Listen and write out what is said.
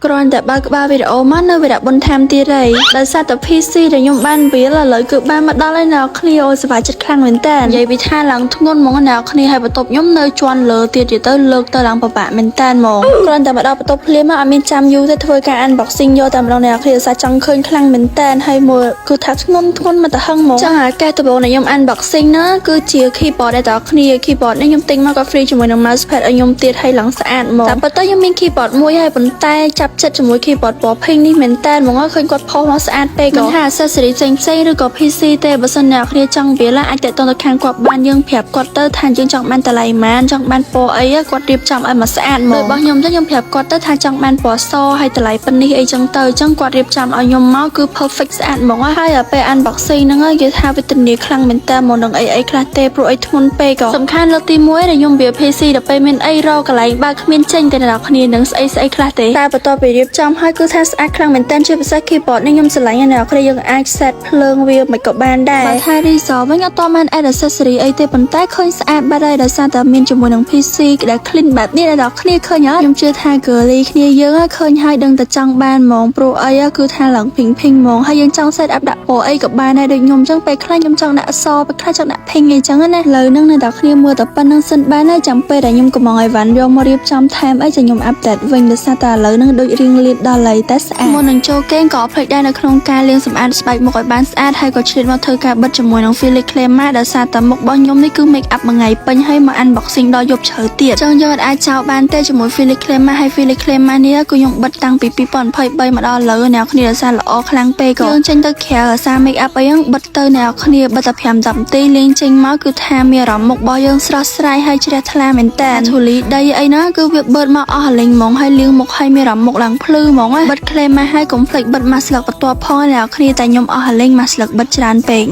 គ្រាន់តែបើកក្បាលវីដេអូមកនៅវីដេអូបន្ថែមទៀតហើយដោយសារតែ PC ដែលខ្ញុំបានវាឥឡូវគឺបានមកដល់ហើយអ្នកគ្នាអូសប្បាយចិត្តខ្លាំងមែនតើនិយាយពីថាឡើងធ្ងន់ហ្មងអ្នកគ្នាហើយបន្ទប់ខ្ញុំនៅជាន់លើទៀតទៅលើកទៅឡើងពិបាកមែនតើហ្មងគ្រាន់តែមកដល់បន្ទប់ភ្លាមមកអត់មានចាំយូរទេធ្វើការ unboxing យកតែម្ដងអ្នកគ្នាសាចង់ឃើញខ្លាំងមែនតើហើយមើលគឺថាធ្ងន់មកទៅហឹងហ្មងចឹងអាកែដំបូងដែលខ្ញុំ unboxing ណាគឺជា keyboard ដែលអ្នកគ្នា keyboard នេះខ្ញុំទិញមកក៏ free ជាមួយនឹង mousepad ឲ្យខ្ញុំទៀតហើយឡើងស្អាតហ្មងតែប៉ុន្តែខ្ញុំមាន keyboard មួយហើយប៉ុន្តែចាប់ចិត្តជាមួយ keyboard ពណ៌ pink នេះមែនតើហ្មងឃើញគាត់ផុសមកស្អាតពេកក៏ថា accessory ផ្សេងឬក៏ PC ទេបើសិនអ្នកគ្នាចង់វាឡាអាចតទៅខាងគាត់បានយើងប្រាប់គាត់ទៅថាយើងចង់បានតម្លៃប៉ុន្មានចង់បានពណ៌អីគាត់រៀបចំឲ្យមកស្អាតហ្មងរបស់ខ្ញុំទៅខ្ញុំប្រាប់គាត់ទៅថាចង់បានពណ៌សហើយតម្លៃប៉ុណ្នេះអីចឹងទៅចឹងគាត់រៀបចំឲ្យខ្ញុំមកគឺ perfect ស្អាតហ្មងហើយពេល unboxing ហ្នឹងគេថាវេទនាខ្លាំងមែនតើមកនឹងអីខ្លះទេព្រោះអីធ្ងន់ពេកក៏សំខាន់លើកទី1ដែលខ្ញុំវា PC ដល់ពេលមានអីរកកន្លែងបើគ្មានចេញតែអ្នកគ្នានឹងស្អីខ្លះទេតែបន្ទាប់ពីរៀបចំហើយគឺថាស្អាតខ្លាំងមែនតើជាពិសេស keyboard នេះខ្ញុំស្រឡាញ់អ្នកគ្នាយើងអាច set ភ្លើងវាមិនក៏បានដែរបើថា result វិញអត់តបាន add accessory អីទេប៉ុន្តែឃើញស្អាតបាត់ហើយដោយសារតែមានជាមួយនឹង PC ដែល clean បែបនេះអ្នកគ្នាឃើញអត់ខ្ញុំជឿថា girly គ្នាយើងឃើញហើយដឹងតែចង់បានហ្មងព្រោះអីគឺថាឡើង pink ហ្មងហើយយើងចង់ set up ដាក់ពណ៌អីក៏បានដែរដូចខ្ញុំអញ្ចឹងពេលខ្លះខ្ញុំចង់ដាក់អសពេលខ្លះចង់ដាក់ pink អីចឹងណាលើនឹងអ្នកគ្នាមើលតែប៉ុណ្្នឹងសិនបានហើយចាំពេលដែលខ្ញុំកំងឲ្យវ៉ាន់យកមករៀបចំថែមអីចាំខ្ញុំ update វិញដោយសារតែឥឡូវនឹងដូចរៀងលាតដល់ហើយតែស្អាតមុននឹងចូលគេងក៏ភ្លេចដែរនៅក្នុងការលាងសម្អាតស្បែកមុខឲ្យបានស្អាតហើយក៏ឆ្លៀតមកធ្វើការបិទជាមួយនឹង Philips Clama ដោយសារតែមុខរបស់ខ្ញុំនេះគឺ make up មួយថ្ងៃពេញហើយមក unboxing ដល់យប់ជ្រៅទៀតចឹងយកអាចចោលបានទេជាមួយ Philips Clama ហើយ Philips Clama នេះគឺខ្ញុំបិទតាំងពី2023មកដល់ឥឡូវអ្នកគ្នាដោយសារល្អខ្លាំងពេកក៏យើងចេញទៅក្រៅដោយសារ make up អីហ្នឹងបិទទៅអ្នកគ្នាបិទតែ5-10នាទីលេងចេញមកគឺថាមានអារម្មណ៍មុខរបស់យើងស្រស់ស្រាយហើយជ្រះថ្លាមែនតើធូលីដីអីណាគឺវាបឺតមកអស់លេងហ្មងហើយលាងមុខហើយមានអារម្មណ៍មុខឡើងភ្លឺហ្មងបិទ Clama ហើយកុំភ្លេចបិទ mask ស្លឹកបន្ទាប់ផងអ្នកគ្នាតែខ្ញុំអស់លេង mask ស្លឹកបិទច្រើនពេក